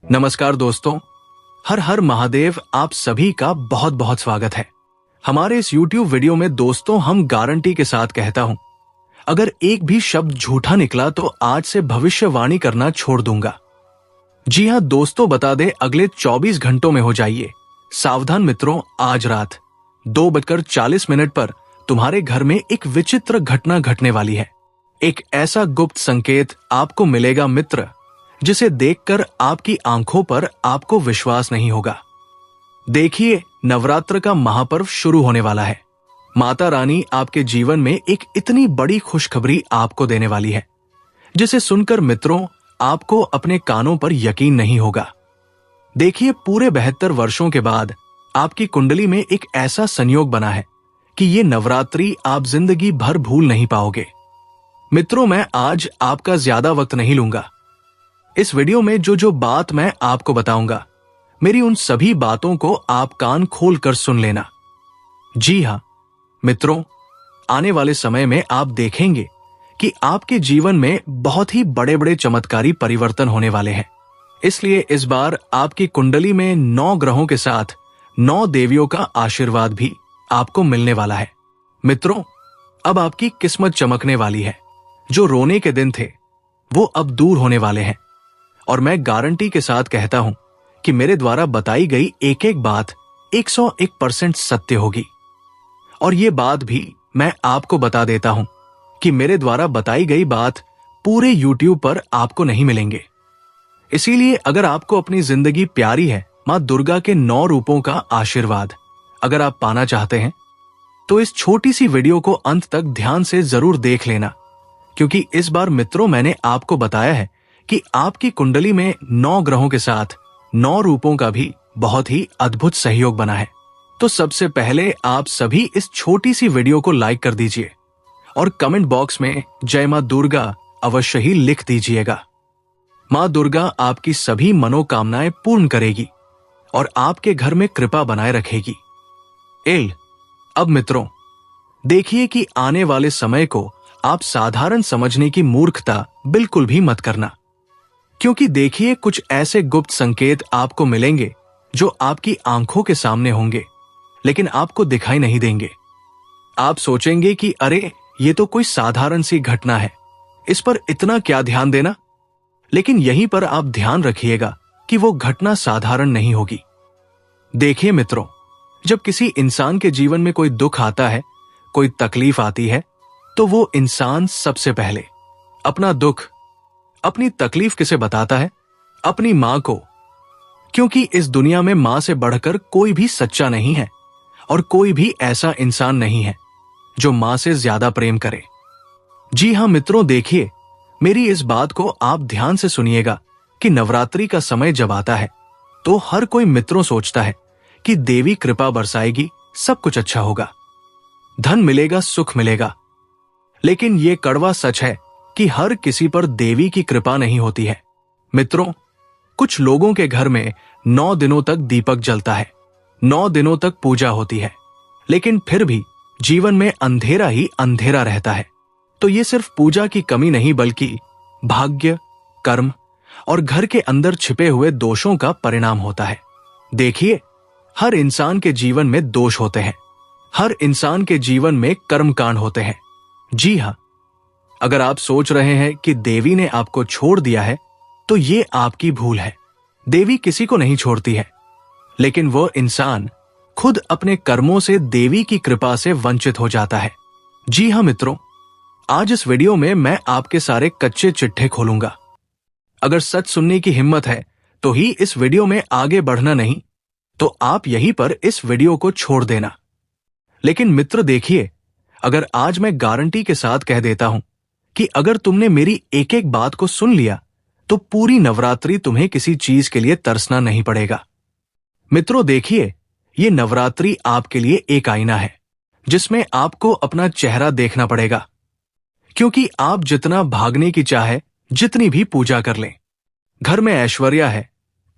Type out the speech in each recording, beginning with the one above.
नमस्कार दोस्तों, हर हर महादेव। आप सभी का बहुत बहुत स्वागत है हमारे इस YouTube वीडियो में। दोस्तों, हम गारंटी के साथ कहता हूं, अगर एक भी शब्द झूठा निकला तो आज से भविष्यवाणी करना छोड़ दूंगा। जी हां दोस्तों, बता दें, अगले 24 घंटों में हो जाइए सावधान मित्रों। आज रात 2:40 पर तुम्हारे घर में एक विचित्र घटना घटने वाली है। एक ऐसा गुप्त संकेत आपको मिलेगा मित्र, जिसे देखकर आपकी आंखों पर आपको विश्वास नहीं होगा। देखिए, नवरात्र का महापर्व शुरू होने वाला है। माता रानी आपके जीवन में एक इतनी बड़ी खुशखबरी आपको देने वाली है, जिसे सुनकर मित्रों आपको अपने कानों पर यकीन नहीं होगा। देखिए, पूरे 72 वर्षों के बाद आपकी कुंडली में एक ऐसा संयोग बना है कि ये नवरात्रि आप जिंदगी भर भूल नहीं पाओगे। मित्रों, मैं आज आपका ज्यादा वक्त नहीं लूंगा। इस वीडियो में जो बात मैं आपको बताऊंगा, मेरी उन सभी बातों को आप कान खोल कर सुन लेना। जी हां मित्रों, आने वाले समय में आप देखेंगे कि आपके जीवन में बहुत ही बड़े बड़े चमत्कारी परिवर्तन होने वाले हैं। इसलिए इस बार आपकी कुंडली में 9 ग्रहों के साथ 9 देवियों का आशीर्वाद भी आपको मिलने वाला है। मित्रों, अब आपकी किस्मत चमकने वाली है। जो रोने के दिन थे वो अब दूर होने वाले हैं। और मैं गारंटी के साथ कहता हूं कि मेरे द्वारा बताई गई एक एक बात 101% सत्य होगी। और ये बात भी मैं आपको बता देता हूं कि मेरे द्वारा बताई गई बात पूरे YouTube पर आपको नहीं मिलेंगे। इसीलिए अगर आपको अपनी जिंदगी प्यारी है, मां दुर्गा के 9 रूपों का आशीर्वाद अगर आप पाना चाहते हैं, तो इस छोटी सी वीडियो को अंत तक ध्यान से जरूर देख लेना। क्योंकि इस बार मित्रों मैंने आपको बताया है कि आपकी कुंडली में 9 ग्रहों के साथ 9 रूपों का भी बहुत ही अद्भुत सहयोग बना है। तो सबसे पहले आप सभी इस छोटी सी वीडियो को लाइक कर दीजिए और कमेंट बॉक्स में जय मां दुर्गा अवश्य ही लिख दीजिएगा। मां दुर्गा आपकी सभी मनोकामनाएं पूर्ण करेगी और आपके घर में कृपा बनाए रखेगी। अब मित्रों देखिए कि आने वाले समय को आप साधारण समझने की मूर्खता बिल्कुल भी मत करना। क्योंकि देखिए, कुछ ऐसे गुप्त संकेत आपको मिलेंगे जो आपकी आंखों के सामने होंगे, लेकिन आपको दिखाई नहीं देंगे। आप सोचेंगे कि अरे, ये तो कोई साधारण सी घटना है, इस पर इतना क्या ध्यान देना। लेकिन यहीं पर आप ध्यान रखिएगा कि वो घटना साधारण नहीं होगी। देखिए मित्रों, जब किसी इंसान के जीवन में कोई दुख आता है, कोई तकलीफ आती है, तो वो इंसान सबसे पहले अपना दुख, अपनी तकलीफ किसे बताता है? अपनी मां को। क्योंकि इस दुनिया में मां से बढ़कर कोई भी सच्चा नहीं है और कोई भी ऐसा इंसान नहीं है जो मां से ज्यादा प्रेम करे। जी हां मित्रों, देखिए, मेरी इस बात को आप ध्यान से सुनिएगा कि नवरात्रि का समय जब आता है तो हर कोई मित्रों सोचता है कि देवी कृपा बरसाएगी, सब कुछ अच्छा होगा, धन मिलेगा, सुख मिलेगा। लेकिन यह कड़वा सच है कि हर किसी पर देवी की कृपा नहीं होती है। मित्रों, कुछ लोगों के घर में 9 दिनों तक दीपक जलता है, 9 दिनों तक पूजा होती है, लेकिन फिर भी जीवन में अंधेरा ही अंधेरा रहता है। तो ये सिर्फ पूजा की कमी नहीं, बल्कि भाग्य, कर्म और घर के अंदर छिपे हुए दोषों का परिणाम होता है। देखिए, हर इंसान के जीवन में दोष होते हैं, हर इंसान के जीवन में कर्मकांड होते हैं। जी हां, अगर आप सोच रहे हैं कि देवी ने आपको छोड़ दिया है, तो ये आपकी भूल है। देवी किसी को नहीं छोड़ती है, लेकिन वो इंसान खुद अपने कर्मों से देवी की कृपा से वंचित हो जाता है। जी हां मित्रों, आज इस वीडियो में मैं आपके सारे कच्चे चिट्ठे खोलूंगा। अगर सच सुनने की हिम्मत है तो ही इस वीडियो में आगे बढ़ना, नहीं तो आप यहीं पर इस वीडियो को छोड़ देना। लेकिन मित्र देखिए, अगर आज मैं गारंटी के साथ कह देता हूं कि अगर तुमने मेरी एक एक बात को सुन लिया तो पूरी नवरात्रि तुम्हें किसी चीज के लिए तरसना नहीं पड़ेगा। मित्रों देखिए, ये नवरात्रि आपके लिए एक आईना है जिसमें आपको अपना चेहरा देखना पड़ेगा। क्योंकि आप जितना भागने की चाहे, जितनी भी पूजा कर लें, घर में ऐश्वर्य है,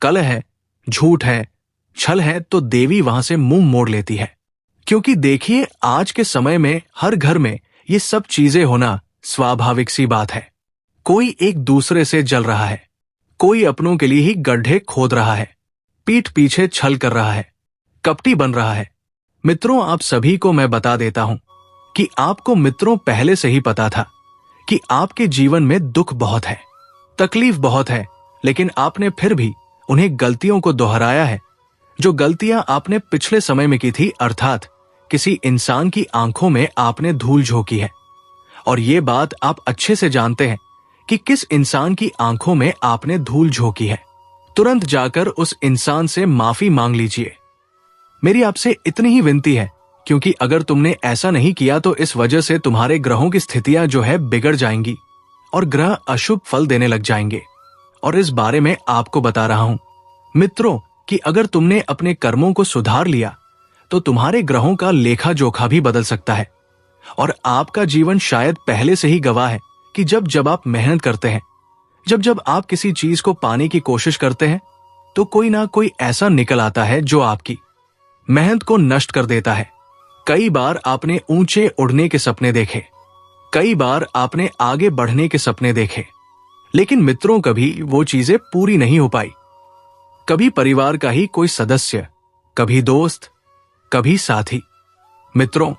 कलह है, झूठ है, छल है, तो देवी वहां से मुंह मोड़ लेती है। क्योंकि देखिए, आज के समय में हर घर में ये सब चीजें होना स्वाभाविक सी बात है। कोई एक दूसरे से जल रहा है, कोई अपनों के लिए ही गड्ढे खोद रहा है, पीठ पीछे छल कर रहा है, कपटी बन रहा है। मित्रों, आप सभी को मैं बता देता हूं कि आपको मित्रों पहले से ही पता था कि आपके जीवन में दुख बहुत है, तकलीफ बहुत है, लेकिन आपने फिर भी उन्हें गलतियों को दोहराया है जो गलतियां आपने पिछले समय में की थी, अर्थात किसी इंसान की आंखों में आपने धूल झोंकी है। और ये बात आप अच्छे से जानते हैं कि किस इंसान की आंखों में आपने धूल झोंकी है। तुरंत जाकर उस इंसान से माफी मांग लीजिए। मेरी आपसे इतनी ही विनती है, क्योंकि अगर तुमने ऐसा नहीं किया तो इस वजह से तुम्हारे ग्रहों की स्थितियां जो है बिगड़ जाएंगी और ग्रह अशुभ फल देने लग जाएंगे। और इस बारे में आपको बता रहा हूं मित्रों कि अगर तुमने अपने कर्मों को सुधार लिया तो तुम्हारे ग्रहों का लेखा जोखा भी बदल सकता है। और आपका जीवन शायद पहले से ही गवाह है कि जब जब आप मेहनत करते हैं, जब जब आप किसी चीज को पाने की कोशिश करते हैं, तो कोई ना कोई ऐसा निकल आता है जो आपकी मेहनत को नष्ट कर देता है। कई बार आपने ऊंचे उड़ने के सपने देखे, कई बार आपने आगे बढ़ने के सपने देखे, लेकिन मित्रों कभी वो चीजें पूरी नहीं हो पाई। कभी परिवार का ही कोई सदस्य, कभी दोस्त, कभी साथी। मित्रों,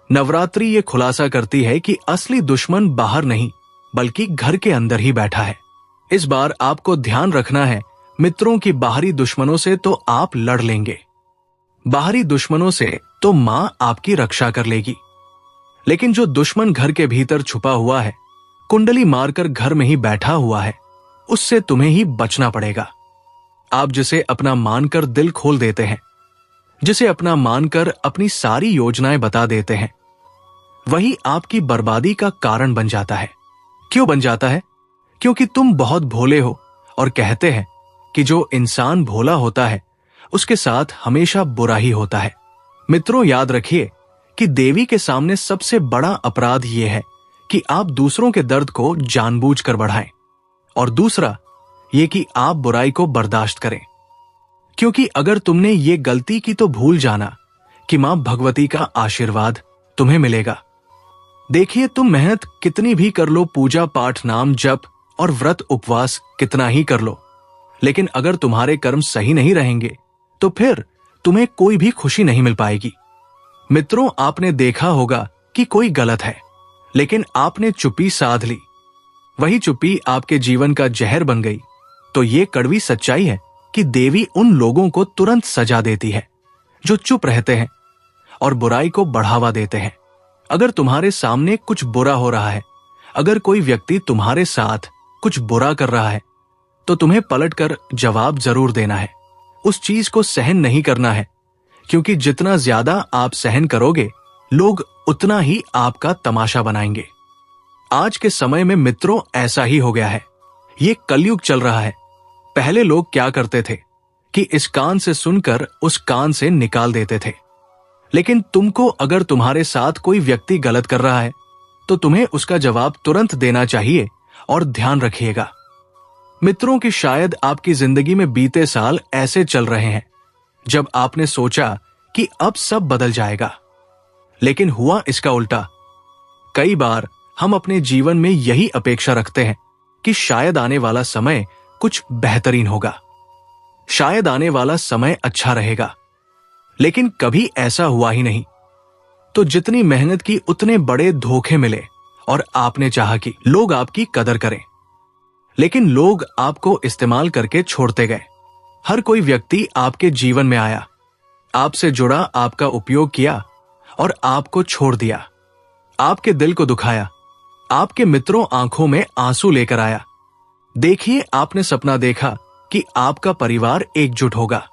नवरात्रि ये खुलासा करती है कि असली दुश्मन बाहर नहीं बल्कि घर के अंदर ही बैठा है। इस बार आपको ध्यान रखना है मित्रों की बाहरी दुश्मनों से तो आप लड़ लेंगे, बाहरी दुश्मनों से तो मां आपकी रक्षा कर लेगी, लेकिन जो दुश्मन घर के भीतर छुपा हुआ है, कुंडली मारकर घर में ही बैठा हुआ है, उससे तुम्हें ही बचना पड़ेगा। आप जिसे अपना मानकर दिल खोल देते हैं, जिसे अपना मानकर अपनी सारी योजनाएं बता देते हैं, वही आपकी बर्बादी का कारण बन जाता है। क्यों बन जाता है? क्योंकि तुम बहुत भोले हो और कहते हैं कि जो इंसान भोला होता है उसके साथ हमेशा बुरा ही होता है। मित्रों, याद रखिए कि देवी के सामने सबसे बड़ा अपराध यह है कि आप दूसरों के दर्द को जानबूझकर बढ़ाएं, और दूसरा ये कि आप बुराई को बर्दाश्त करें। क्योंकि अगर तुमने ये गलती की तो भूल जाना कि मां भगवती का आशीर्वाद तुम्हें मिलेगा। देखिए, तुम मेहनत कितनी भी कर लो, पूजा पाठ नाम जप और व्रत उपवास कितना ही कर लो, लेकिन अगर तुम्हारे कर्म सही नहीं रहेंगे तो फिर तुम्हें कोई भी खुशी नहीं मिल पाएगी। मित्रों, आपने देखा होगा कि कोई गलत है, लेकिन आपने चुप्पी साध ली, वही चुप्पी आपके जीवन का जहर बन गई। तो ये कड़वी सच्चाई है कि देवी उन लोगों को तुरंत सजा देती है जो चुप रहते हैं और बुराई को बढ़ावा देते हैं। अगर तुम्हारे सामने कुछ बुरा हो रहा है, अगर कोई व्यक्ति तुम्हारे साथ कुछ बुरा कर रहा है, तो तुम्हें पलटकर जवाब जरूर देना है। उस चीज को सहन नहीं करना है, क्योंकि जितना ज्यादा आप सहन करोगे, लोग उतना ही आपका तमाशा बनाएंगे। आज के समय में मित्रों ऐसा ही हो गया है। ये कलयुग चल रहा है। पहले लोग क्या करते थे कि इस कान से सुनकर उस कान से निकाल देते थे, लेकिन तुमको अगर तुम्हारे साथ कोई व्यक्ति गलत कर रहा है तो तुम्हें उसका जवाब तुरंत देना चाहिए। और ध्यान रखिएगा मित्रों कि शायद आपकी जिंदगी में बीते साल ऐसे चल रहे हैं जब आपने सोचा कि अब सब बदल जाएगा, लेकिन हुआ इसका उल्टा। कई बार हम अपने जीवन में यही अपेक्षा रखते हैं कि शायद आने वाला समय कुछ बेहतरीन होगा, शायद आने वाला समय अच्छा रहेगा, लेकिन कभी ऐसा हुआ ही नहीं। तो जितनी मेहनत की उतने बड़े धोखे मिले और आपने चाहा कि लोग आपकी कदर करें, लेकिन लोग आपको इस्तेमाल करके छोड़ते गए। हर कोई व्यक्ति आपके जीवन में आया, आपसे जुड़ा, आपका उपयोग किया और आपको छोड़ दिया, आपके दिल को दुखाया। आपके मित्रों आंखों में आंसू लेकर आया। देखिए, आपने सपना देखा कि आपका परिवार एकजुट होगा,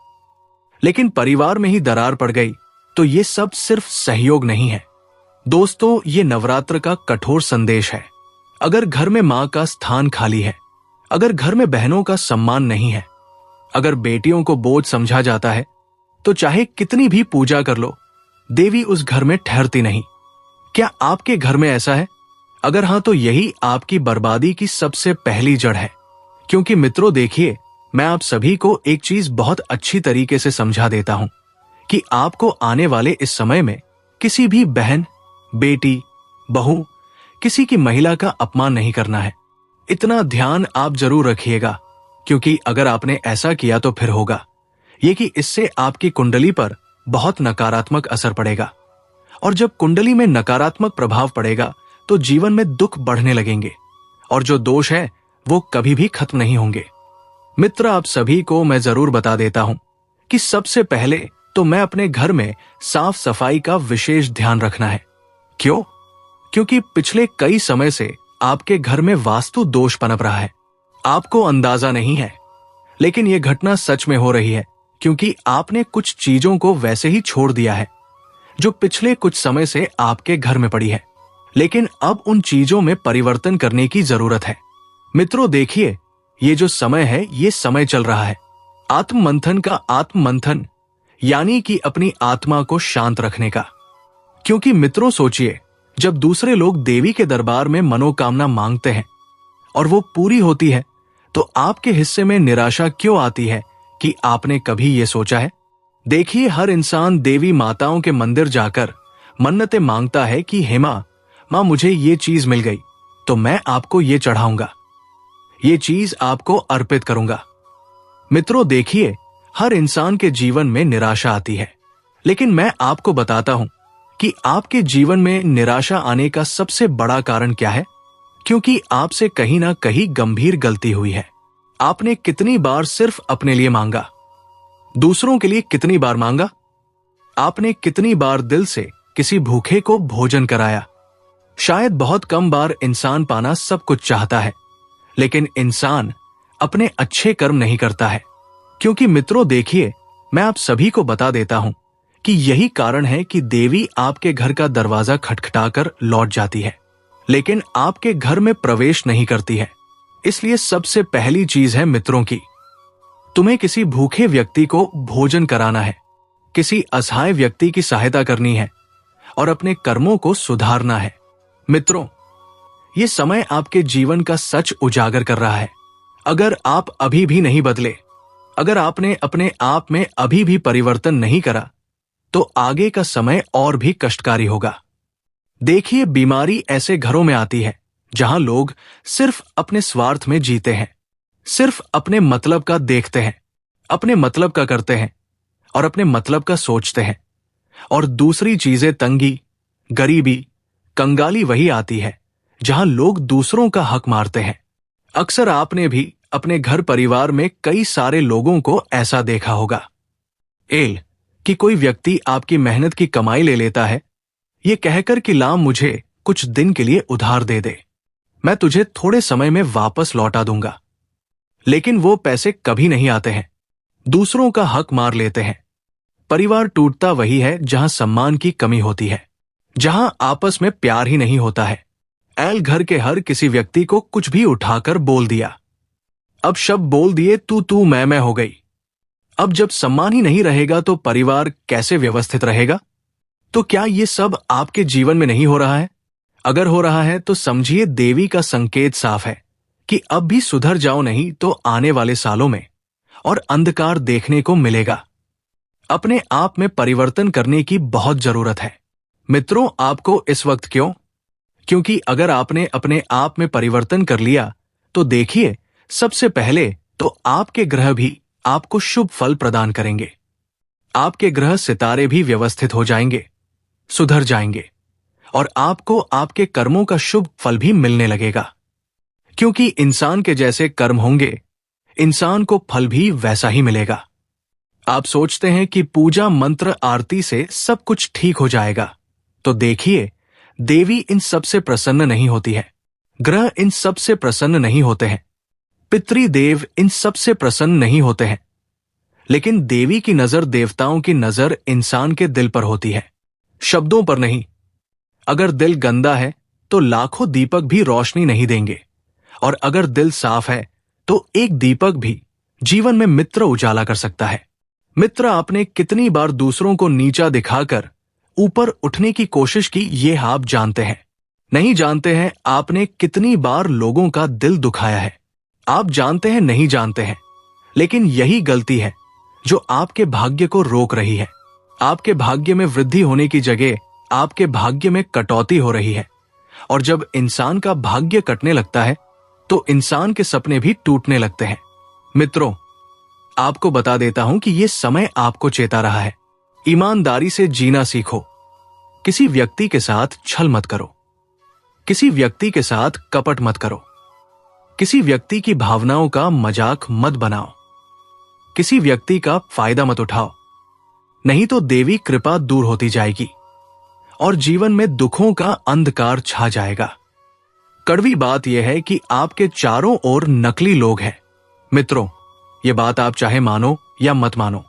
लेकिन परिवार में ही दरार पड़ गई। तो ये सब सिर्फ सहयोग नहीं है दोस्तों, ये नवरात्र का कठोर संदेश है। अगर घर में मां का स्थान खाली है, अगर घर में बहनों का सम्मान नहीं है, अगर बेटियों को बोझ समझा जाता है, तो चाहे कितनी भी पूजा कर लो, देवी उस घर में ठहरती नहीं। क्या आपके घर में ऐसा है? अगर हां, तो यही आपकी बर्बादी की सबसे पहली जड़ है। क्योंकि मित्रों देखिए, मैं आप सभी को एक चीज बहुत अच्छी तरीके से समझा देता हूं कि आपको आने वाले इस समय में किसी भी बहन, बेटी, बहू, किसी की महिला का अपमान नहीं करना है। इतना ध्यान आप जरूर रखिएगा क्योंकि अगर आपने ऐसा किया तो फिर होगा ये कि इससे आपकी कुंडली पर बहुत नकारात्मक असर पड़ेगा, और जब कुंडली में नकारात्मक प्रभाव पड़ेगा तो जीवन में दुख बढ़ने लगेंगे और जो दोष है वो कभी भी खत्म नहीं होंगे। मित्र, आप सभी को मैं जरूर बता देता हूं कि सबसे पहले तो मैं अपने घर में साफ सफाई का विशेष ध्यान रखना है। क्यों? क्योंकि पिछले कई समय से आपके घर में वास्तु दोष पनप रहा है। आपको अंदाजा नहीं है, लेकिन यह घटना सच में हो रही है क्योंकि आपने कुछ चीजों को वैसे ही छोड़ दिया है जो पिछले कुछ समय से आपके घर में पड़ी है, लेकिन अब उन चीजों में परिवर्तन करने की जरूरत है। मित्रों, देखिए, ये जो समय है ये समय चल रहा है आत्म मंथन का, आत्म मंथन यानी कि अपनी आत्मा को शांत रखने का। क्योंकि मित्रों सोचिए, जब दूसरे लोग देवी के दरबार में मनोकामना मांगते हैं और वो पूरी होती है तो आपके हिस्से में निराशा क्यों आती है कि आपने कभी ये सोचा है? देखिए, हर इंसान देवी माताओं के मंदिर जाकर मन्नतें मांगता है कि हे मां मुझे ये चीज मिल गई तो मैं आपको ये चढ़ाऊंगा, ये चीज आपको अर्पित करूंगा। मित्रों देखिए, हर इंसान के जीवन में निराशा आती है, लेकिन मैं आपको बताता हूं कि आपके जीवन में निराशा आने का सबसे बड़ा कारण क्या है? क्योंकि आपसे कहीं ना कहीं गंभीर गलती हुई है। आपने कितनी बार सिर्फ अपने लिए मांगा, दूसरों के लिए कितनी बार मांगा? आपने कितनी बार दिल से किसी भूखे को भोजन कराया? शायद बहुत कम बार इंसान पाना सब कुछ चाहता है, लेकिन इंसान अपने अच्छे कर्म नहीं करता है। क्योंकि मित्रों देखिए, मैं आप सभी को बता देता हूं कि यही कारण है कि देवी आपके घर का दरवाजा खटखटाकर लौट जाती है, लेकिन आपके घर में प्रवेश नहीं करती है। इसलिए सबसे पहली चीज है मित्रों की, तुम्हें किसी भूखे व्यक्ति को भोजन कराना है, किसी असहाय व्यक्ति की सहायता करनी है और अपने कर्मों को सुधारना है। मित्रों, ये समय आपके जीवन का सच उजागर कर रहा है। अगर आप अभी भी नहीं बदले, अगर आपने अपने आप में अभी भी परिवर्तन नहीं करा, तो आगे का समय और भी कष्टकारी होगा। देखिए, बीमारी ऐसे घरों में आती है जहां लोग सिर्फ अपने स्वार्थ में जीते हैं, सिर्फ अपने मतलब का देखते हैं, अपने मतलब का करते हैं और अपने मतलब का सोचते हैं, और दूसरी चीजें तंगी, गरीबी, कंगाली वही आती है जहां लोग दूसरों का हक मारते हैं। अक्सर आपने भी अपने घर परिवार में कई सारे लोगों को ऐसा देखा होगा कि कोई व्यक्ति आपकी मेहनत की कमाई ले लेता है, ये कहकर कि ला मुझे कुछ दिन के लिए उधार दे दे, मैं तुझे थोड़े समय में वापस लौटा दूंगा। लेकिन वो पैसे कभी नहीं आते हैं, दूसरों का हक मार लेते हैं। परिवार टूटता वही है जहां सम्मान की कमी होती है, जहां आपस में प्यार ही नहीं होता है। घर के हर किसी व्यक्ति को कुछ भी उठाकर बोल दिया, अब शब्द बोल दिए तू मैं हो गई। अब जब सम्मान ही नहीं रहेगा तो परिवार कैसे व्यवस्थित रहेगा? तो क्या ये सब आपके जीवन में नहीं हो रहा है? अगर हो रहा है तो समझिए देवी का संकेत साफ है कि अब भी सुधर जाओ, नहीं तो आने वाले सालों में और अंधकार देखने को मिलेगा। अपने आप में परिवर्तन करने की बहुत जरूरत है। मित्रों, आपको इस वक्त क्यों? क्योंकि अगर आपने अपने आप में परिवर्तन कर लिया तो देखिए, सबसे पहले तो आपके ग्रह भी आपको शुभ फल प्रदान करेंगे। आपके ग्रह सितारे भी व्यवस्थित हो जाएंगे, सुधर जाएंगे और आपको आपके कर्मों का शुभ फल भी मिलने लगेगा। क्योंकि इंसान के जैसे कर्म होंगे, इंसान को फल भी वैसा ही मिलेगा। आप सोचते हैं कि पूजा मंत्र आरती से सब कुछ ठीक हो जाएगा, तो देखिए, देवी इन सब से प्रसन्न नहीं होती है, ग्रह इन सब से प्रसन्न नहीं होते हैं, पितृदेव इन सब से प्रसन्न नहीं होते हैं, लेकिन देवी की नजर, देवताओं की नजर इंसान के दिल पर होती है, शब्दों पर नहीं। अगर दिल गंदा है तो लाखों दीपक भी रोशनी नहीं देंगे, और अगर दिल साफ है तो एक दीपक भी जीवन में मित्र उजाला कर सकता है। मित्र, आपने कितनी बार दूसरों को नीचा दिखाकर ऊपर उठने की कोशिश की, ये आप जानते हैं? नहीं जानते हैं आपने कितनी बार लोगों का दिल दुखाया है? आप जानते हैं? नहीं जानते हैं। लेकिन यही गलती है जो आपके भाग्य को रोक रही है। आपके भाग्य में वृद्धि होने की जगह आपके भाग्य में कटौती हो रही है, और जब इंसान का भाग्य कटने लगता है तो इंसान के सपने भी टूटने लगते हैं। मित्रों, आपको बता देता हूं कि ये समय आपको चेता रहा है। ईमानदारी से जीना सीखो। किसी व्यक्ति के साथ छल मत करो। किसी व्यक्ति के साथ कपट मत करो। किसी व्यक्ति की भावनाओं का मजाक मत बनाओ। किसी व्यक्ति का फायदा मत उठाओ, नहीं तो देवी कृपा दूर होती जाएगी और जीवन में दुखों का अंधकार छा जाएगा। कड़वी बात यह है कि आपके चारों ओर नकली लोग हैं। मित्रों, यह बात आप चाहे मानो या मत मानो,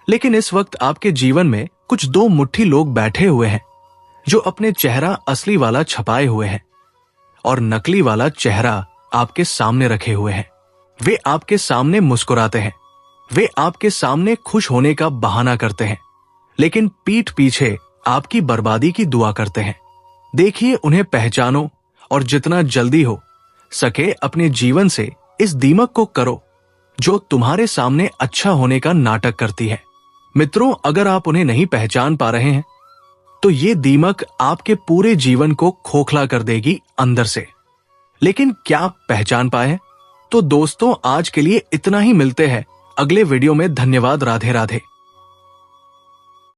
लेकिन इस वक्त आपके जीवन में कुछ दो मुट्ठी लोग बैठे हुए हैं जो अपने चेहरा असली वाला छपाए हुए हैं और नकली वाला चेहरा आपके सामने रखे हुए हैं। वे आपके सामने मुस्कुराते हैं, वे आपके सामने खुश होने का बहाना करते हैं, लेकिन पीठ पीछे आपकी बर्बादी की दुआ करते हैं। देखिए, उन्हें पहचानो और जितना जल्दी हो सके अपने जीवन से इस दीमक को करो जो तुम्हारे सामने अच्छा होने का नाटक करती है। मित्रों, अगर आप उन्हें नहीं पहचान पा रहे हैं तो ये दीमक आपके पूरे जीवन को खोखला कर देगी अंदर से। लेकिन क्या आप पहचान पाए? तो दोस्तों, आज के लिए इतना ही। मिलते हैं अगले वीडियो में। धन्यवाद। राधे राधे।